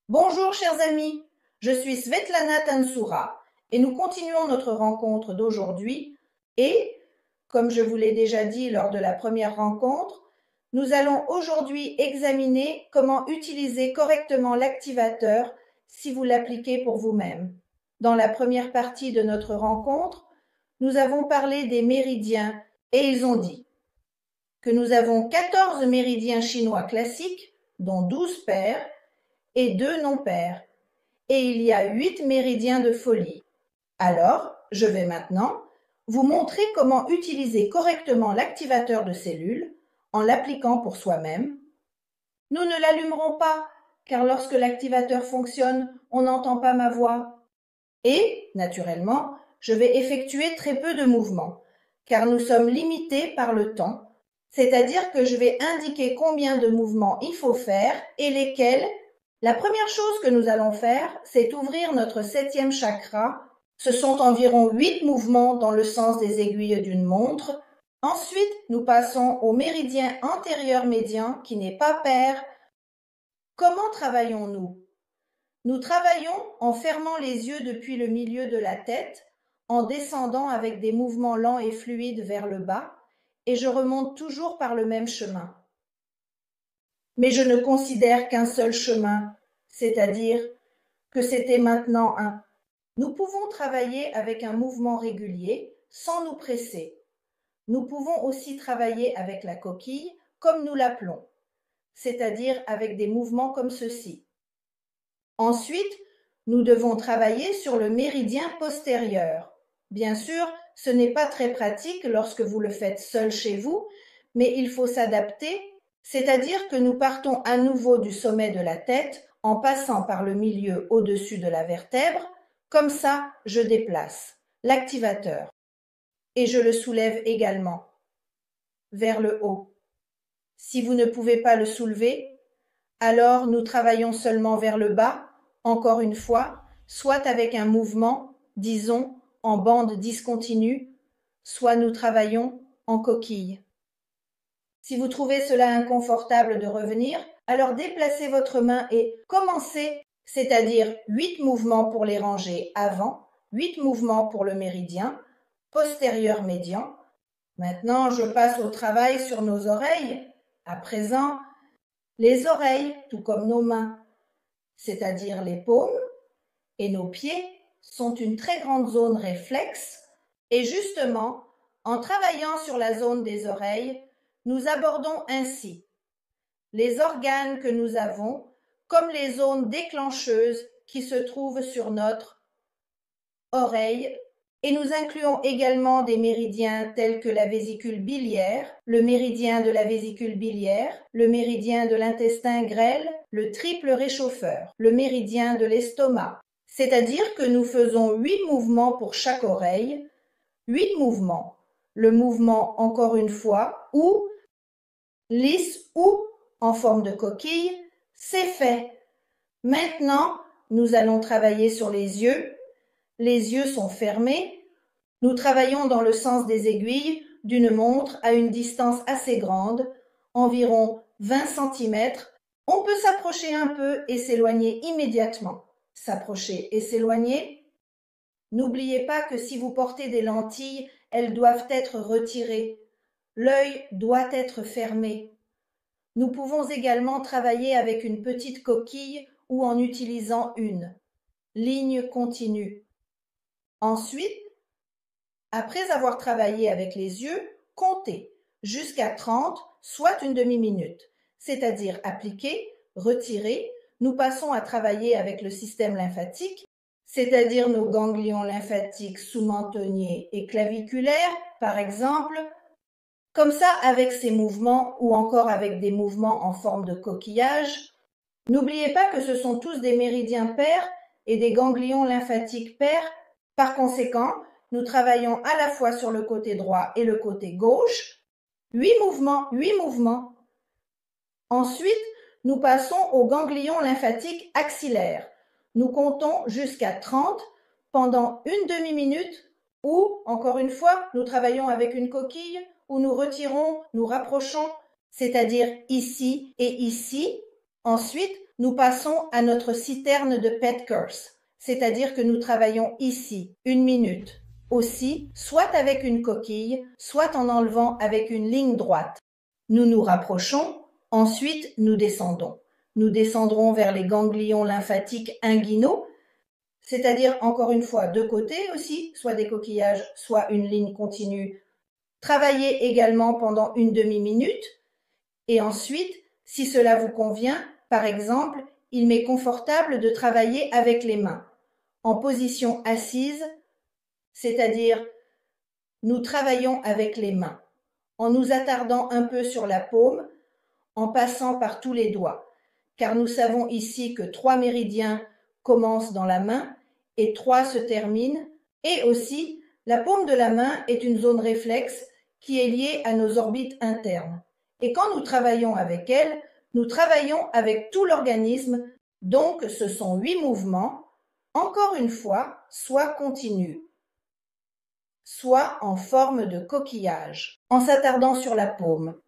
Bonjour chers amis, je suis Svetlana Tansoura et nous continuons notre rencontre d'aujourd'hui et, comme je vous l'ai déjà dit lors de la première rencontre, nous allons aujourd'hui examiner comment utiliser correctement l'activateur si vous l'appliquez pour vous-même. Dans la première partie de notre rencontre, nous avons parlé des méridiens et ils ont dit que nous avons 14 méridiens chinois classiques, dont 12 pairs, et 2 non-pairs, et il y a 8 méridiens de folie. Alors, je vais maintenant vous montrer comment utiliser correctement l'activateur de cellules en l'appliquant pour soi-même. Nous ne l'allumerons pas, car lorsque l'activateur fonctionne, on n'entend pas ma voix. Et, naturellement, je vais effectuer très peu de mouvements, car nous sommes limités par le temps, c'est-à-dire que je vais indiquer combien de mouvements il faut faire et lesquels. La première chose que nous allons faire, c'est ouvrir notre 7e chakra. Ce sont environ 8 mouvements dans le sens des aiguilles d'une montre. Ensuite, nous passons au méridien antérieur médian qui n'est pas pair. Comment travaillons-nous? Nous travaillons en fermant les yeux depuis le milieu de la tête, en descendant avec des mouvements lents et fluides vers le bas, et je remonte toujours par le même chemin. Mais je ne considère qu'un seul chemin, c'est-à-dire que c'était maintenant un. Nous pouvons travailler avec un mouvement régulier, sans nous presser. Nous pouvons aussi travailler avec la coquille, comme nous l'appelons, c'est-à-dire avec des mouvements comme ceci. Ensuite, nous devons travailler sur le méridien postérieur. Bien sûr, ce n'est pas très pratique lorsque vous le faites seul chez vous, mais il faut s'adapter, c'est-à-dire que nous partons à nouveau du sommet de la tête en passant par le milieu au-dessus de la vertèbre. Comme ça, je déplace l'activateur et je le soulève également vers le haut. Si vous ne pouvez pas le soulever, alors nous travaillons seulement vers le bas, encore une fois, soit avec un mouvement, disons, en bande discontinue, soit nous travaillons en coquille. Si vous trouvez cela inconfortable de revenir, alors déplacez votre main et commencez, c'est-à-dire 8 mouvements pour les rangées avant, 8 mouvements pour le méridien, postérieur médian. Maintenant, je passe au travail sur nos oreilles. À présent, les oreilles, tout comme nos mains, c'est-à-dire les paumes, et nos pieds, sont une très grande zone réflexe, et justement, en travaillant sur la zone des oreilles, nous abordons ainsi les organes que nous avons, comme les zones déclencheuses qui se trouvent sur notre oreille, et nous incluons également des méridiens tels que la vésicule biliaire, le méridien de la vésicule biliaire, le méridien de l'intestin grêle, le triple réchauffeur, le méridien de l'estomac. C'est-à-dire que nous faisons 8 mouvements pour chaque oreille, 8 mouvements. Le mouvement, encore une fois, ou lisse ou en forme de coquille, c'est fait. Maintenant, nous allons travailler sur les yeux. Les yeux sont fermés. Nous travaillons dans le sens des aiguilles d'une montre à une distance assez grande, environ 20 cm. On peut s'approcher un peu et s'éloigner immédiatement. S'approcher et s'éloigner. N'oubliez pas que si vous portez des lentilles, elles doivent être retirées. L'œil doit être fermé. Nous pouvons également travailler avec une petite coquille ou en utilisant une ligne continue. Ensuite, après avoir travaillé avec les yeux, comptez jusqu'à 30, soit une demi-minute, c'est-à-dire appliquer, retirer. Nous passons à travailler avec le système lymphatique, c'est-à-dire nos ganglions lymphatiques sous-mentonniers et claviculaires, par exemple. Comme ça, avec ces mouvements ou encore avec des mouvements en forme de coquillage. N'oubliez pas que ce sont tous des méridiens pairs et des ganglions lymphatiques pairs. Par conséquent, nous travaillons à la fois sur le côté droit et le côté gauche. 8 mouvements, 8 mouvements. Ensuite, nous passons aux ganglions lymphatiques axillaires. Nous comptons jusqu'à 30 pendant une demi-minute ou, encore une fois, nous travaillons avec une coquille où nous retirons, nous rapprochons, c'est-à-dire ici et ici. Ensuite, nous passons à notre citerne de Petker's, c'est-à-dire que nous travaillons ici, 1 minute, aussi, soit avec une coquille, soit en enlevant avec une ligne droite. Nous nous rapprochons, ensuite nous descendons. Nous descendrons vers les ganglions lymphatiques inguinaux, c'est-à-dire encore une fois de côté aussi, soit des coquillages, soit une ligne continue. Travaillez également pendant une demi-minute et ensuite, si cela vous convient, par exemple, il m'est confortable de travailler avec les mains, en position assise, c'est-à-dire nous travaillons avec les mains, en nous attardant un peu sur la paume, en passant par tous les doigts, car nous savons ici que 3 méridiens commencent dans la main et 3 se terminent, et aussi la paume de la main est une zone réflexe qui est liée à nos orbites internes. Et quand nous travaillons avec elle, nous travaillons avec tout l'organisme, donc ce sont 8 mouvements, encore une fois, soit continus, soit en forme de coquillage, en s'attardant sur la paume,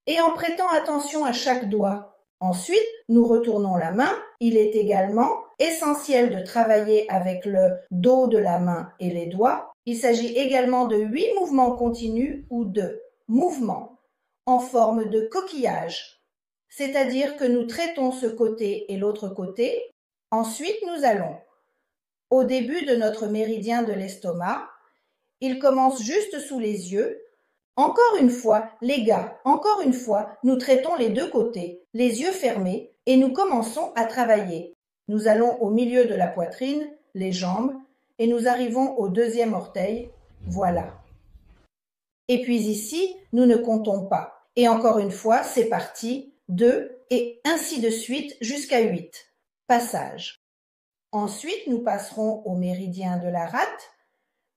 et en prêtant attention à chaque doigt. Ensuite, nous retournons la main. Il est également essentiel de travailler avec le dos de la main et les doigts. Il s'agit également de 8 mouvements continus ou de mouvements en forme de coquillage, c'est-à-dire que nous traitons ce côté et l'autre côté. Ensuite, nous allons au début de notre méridien de l'estomac. Il commence juste sous les yeux. Encore une fois, les gars, encore une fois, nous traitons les deux côtés, les yeux fermés, et nous commençons à travailler. Nous allons au milieu de la poitrine, les jambes, et nous arrivons au 2e orteil. Voilà. Et puis ici, nous ne comptons pas. Et encore une fois, c'est parti, 2, et ainsi de suite jusqu'à 8. Passage. Ensuite, nous passerons au méridien de la rate,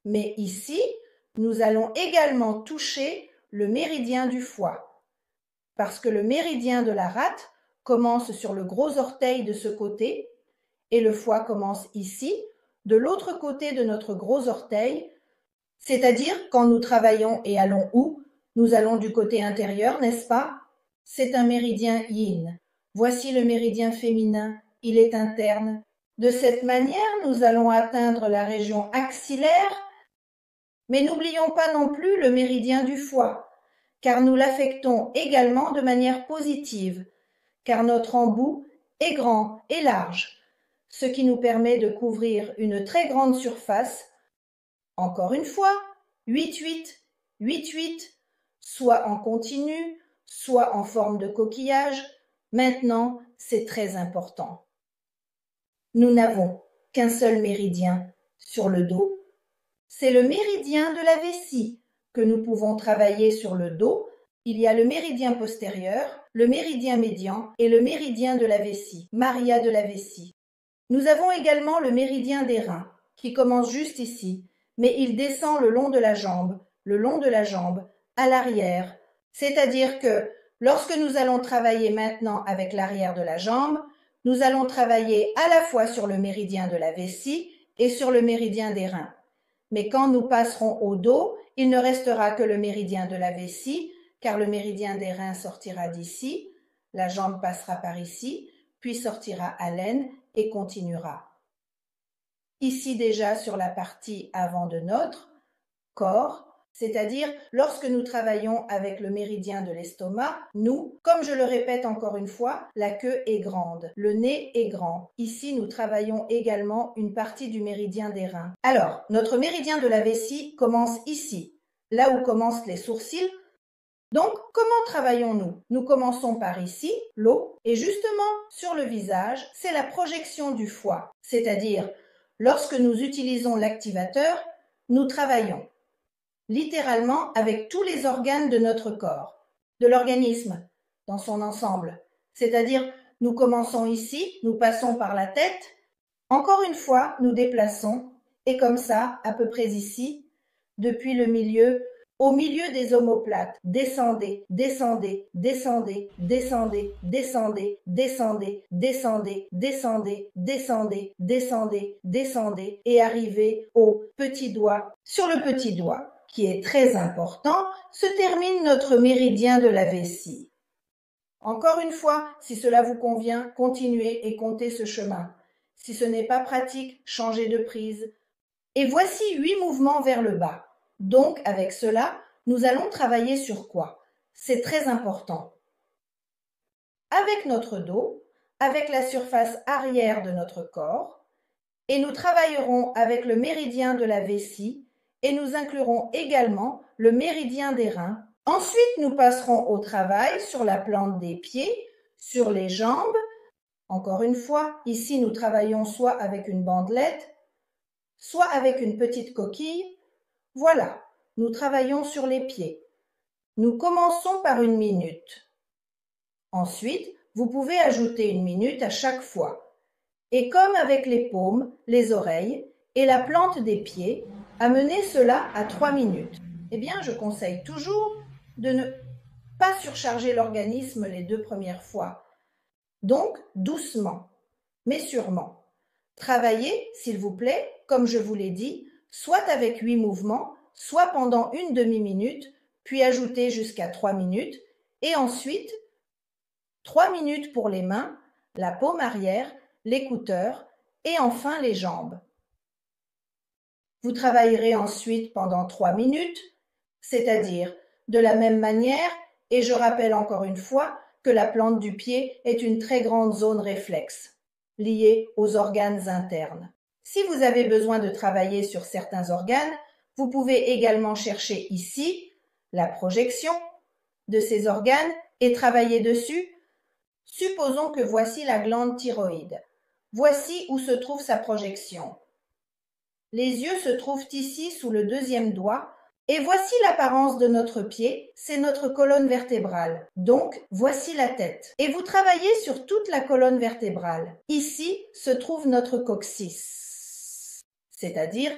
mais ici, nous allons également toucher le méridien du foie, parce que le méridien de la rate commence sur le gros orteil de ce côté et le foie commence ici, de l'autre côté de notre gros orteil, c'est-à-dire quand nous travaillons et allons où? Nous allons du côté intérieur, n'est-ce pas? C'est un méridien yin. Voici le méridien féminin, il est interne. De cette manière, nous allons atteindre la région axillaire. Mais n'oublions pas non plus le méridien du foie, car nous l'affectons également de manière positive, car notre embout est grand et large, ce qui nous permet de couvrir une très grande surface. Encore une fois, 8-8, 8-8, soit en continu, soit en forme de coquillage. Maintenant, c'est très important. Nous n'avons qu'un seul méridien sur le dos. C'est le méridien de la vessie que nous pouvons travailler sur le dos. Il y a le méridien postérieur, le méridien médian et le méridien de la vessie, Maria de la vessie. Nous avons également le méridien des reins qui commence juste ici, mais il descend le long de la jambe, à l'arrière. C'est-à-dire que lorsque nous allons travailler maintenant avec l'arrière de la jambe, nous allons travailler à la fois sur le méridien de la vessie et sur le méridien des reins. Mais quand nous passerons au dos, il ne restera que le méridien de la vessie, car le méridien des reins sortira d'ici, la jambe passera par ici, puis sortira à l'aine et continuera. Ici déjà sur la partie avant de notre corps, c'est-à-dire lorsque nous travaillons avec le méridien de l'estomac, nous, comme je le répète encore une fois, la queue est grande, le nez est grand. Ici, nous travaillons également une partie du méridien des reins. Alors, notre méridien de la vessie commence ici, là où commencent les sourcils. Donc, comment travaillons-nous? Nous commençons par ici, l'eau, et justement, sur le visage, c'est la projection du foie, c'est-à-dire, lorsque nous utilisons l'activateur, nous travaillons littéralement avec tous les organes de notre corps, de l'organisme dans son ensemble. C'est-à-dire, nous commençons ici, nous passons par la tête, encore une fois, nous déplaçons, et comme ça, à peu près ici, depuis le milieu, au milieu des omoplates, descendez, descendez, descendez, descendez, descendez, descendez, descendez, descendez, descendez, descendez, descendez, et arrivez au petit doigt. Sur le petit doigt, qui est très important, se termine notre méridien de la vessie. Encore une fois, si cela vous convient, continuez et comptez ce chemin. Si ce n'est pas pratique, changez de prise. Et voici 8 mouvements vers le bas. Donc, avec cela, nous allons travailler sur quoi? C'est très important. Avec notre dos, avec la surface arrière de notre corps, et nous travaillerons avec le méridien de la vessie, et nous inclurons également le méridien des reins. Ensuite, nous passerons au travail sur la plante des pieds, sur les jambes. Encore une fois, ici nous travaillons soit avec une bandelette, soit avec une petite coquille. Voilà, nous travaillons sur les pieds. Nous commençons par 1 minute. Ensuite, vous pouvez ajouter 1 minute à chaque fois. Et comme avec les paumes, les oreilles et la plante des pieds, amenez cela à 3 minutes. Eh bien, je conseille toujours de ne pas surcharger l'organisme les 2 premières fois. Donc, doucement, mais sûrement. Travaillez, s'il vous plaît, comme je vous l'ai dit, soit avec 8 mouvements, soit pendant une demi-minute, puis ajoutez jusqu'à 3 minutes, et ensuite 3 minutes pour les mains, la paume arrière, l'écouteur, et enfin les jambes. Vous travaillerez ensuite pendant 3 minutes, c'est-à-dire de la même manière, et je rappelle encore une fois que la plante du pied est une très grande zone réflexe, liée aux organes internes. Si vous avez besoin de travailler sur certains organes, vous pouvez également chercher ici la projection de ces organes et travailler dessus. Supposons que voici la glande thyroïde. Voici où se trouve sa projection. Les yeux se trouvent ici sous le 2e doigt. Et voici l'apparence de notre pied, c'est notre colonne vertébrale. Donc, voici la tête. Et vous travaillez sur toute la colonne vertébrale. Ici se trouve notre coccyx. C'est-à-dire,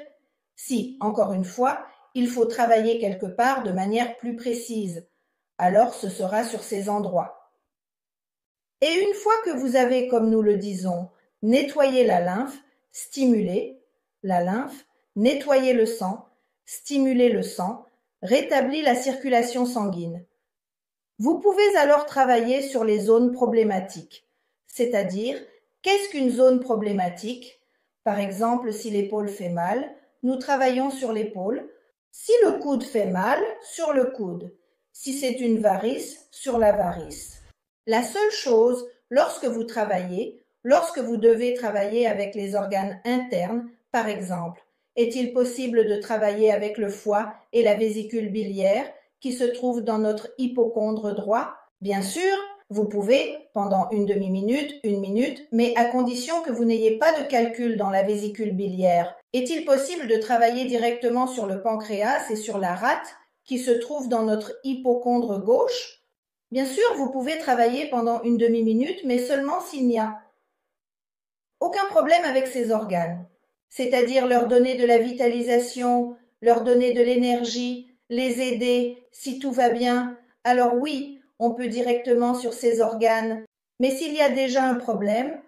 si, encore une fois, il faut travailler quelque part de manière plus précise, alors ce sera sur ces endroits. Et une fois que vous avez, comme nous le disons, nettoyé la lymphe, stimulé la lymphe, nettoyé le sang, stimuler le sang, rétablit la circulation sanguine. Vous pouvez alors travailler sur les zones problématiques, c'est-à-dire, qu'est-ce qu'une zone problématique? Par exemple, si l'épaule fait mal, nous travaillons sur l'épaule. Si le coude fait mal, sur le coude. Si c'est une varice, sur la varice. La seule chose, lorsque vous travaillez, lorsque vous devez travailler avec les organes internes, par exemple, est-il possible de travailler avec le foie et la vésicule biliaire qui se trouvent dans notre hypocondre droit? Bien sûr, vous pouvez pendant une demi-minute, 1 minute, mais à condition que vous n'ayez pas de calcul dans la vésicule biliaire. Est-il possible de travailler directement sur le pancréas et sur la rate qui se trouve dans notre hypocondre gauche? Bien sûr, vous pouvez travailler pendant une demi-minute, mais seulement s'il n'y a aucun problème avec ces organes. C'est-à-dire leur donner de la vitalisation, leur donner de l'énergie, les aider, si tout va bien, alors oui, on peut directement sur ces organes. Mais s'il y a déjà un problème,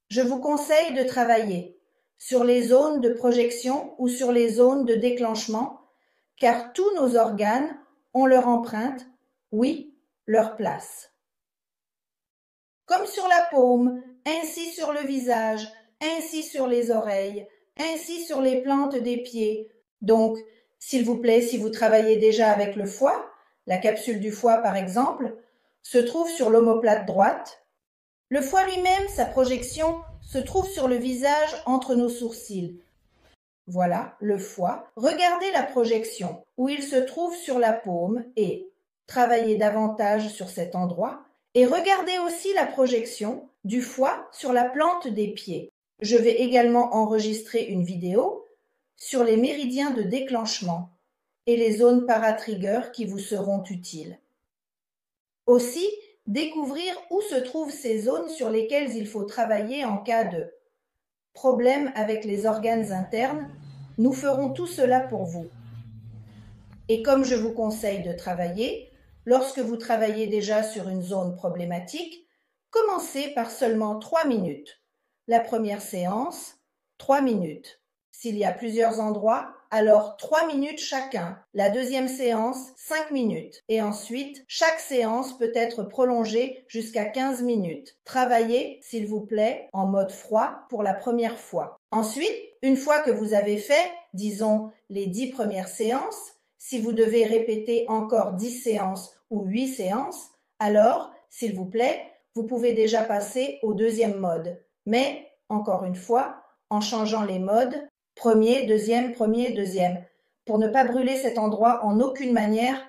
je vous conseille de travailler sur les zones de projection ou sur les zones de déclenchement, car tous nos organes ont leur empreinte, oui, leur place. Comme sur la paume, ainsi sur le visage, ainsi sur les oreilles, ainsi sur les plantes des pieds. Donc, s'il vous plaît, si vous travaillez déjà avec le foie, la capsule du foie par exemple, se trouve sur l'omoplate droite. Le foie lui-même, sa projection, se trouve sur le visage entre nos sourcils. Voilà, le foie. Regardez la projection, où il se trouve sur la paume et travaillez davantage sur cet endroit. Et regardez aussi la projection du foie sur la plante des pieds. Je vais également enregistrer une vidéo sur les méridiens de déclenchement et les zones paratriggers qui vous seront utiles. Aussi, découvrir où se trouvent ces zones sur lesquelles il faut travailler en cas de problème avec les organes internes. Nous ferons tout cela pour vous. Et comme je vous conseille de travailler, lorsque vous travaillez déjà sur une zone problématique, commencez par seulement 3 minutes. La première séance, 3 minutes. S'il y a plusieurs endroits, alors 3 minutes chacun. La deuxième séance, 5 minutes. Et ensuite, chaque séance peut être prolongée jusqu'à 15 minutes. Travaillez, s'il vous plaît, en mode froid pour la première fois. Ensuite, une fois que vous avez fait, disons, les 10 premières séances, si vous devez répéter encore 10 séances ou 8 séances, alors, s'il vous plaît, vous pouvez déjà passer au deuxième mode. Mais, encore une fois, en changeant les modes, premier, deuxième, pour ne pas brûler cet endroit en aucune manière.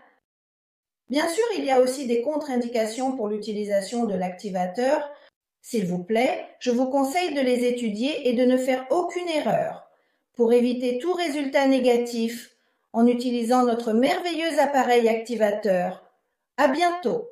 Bien sûr, il y a aussi des contre-indications pour l'utilisation de l'activateur. S'il vous plaît, je vous conseille de les étudier et de ne faire aucune erreur. Pour éviter tout résultat négatif, en utilisant notre merveilleux appareil activateur. À bientôt!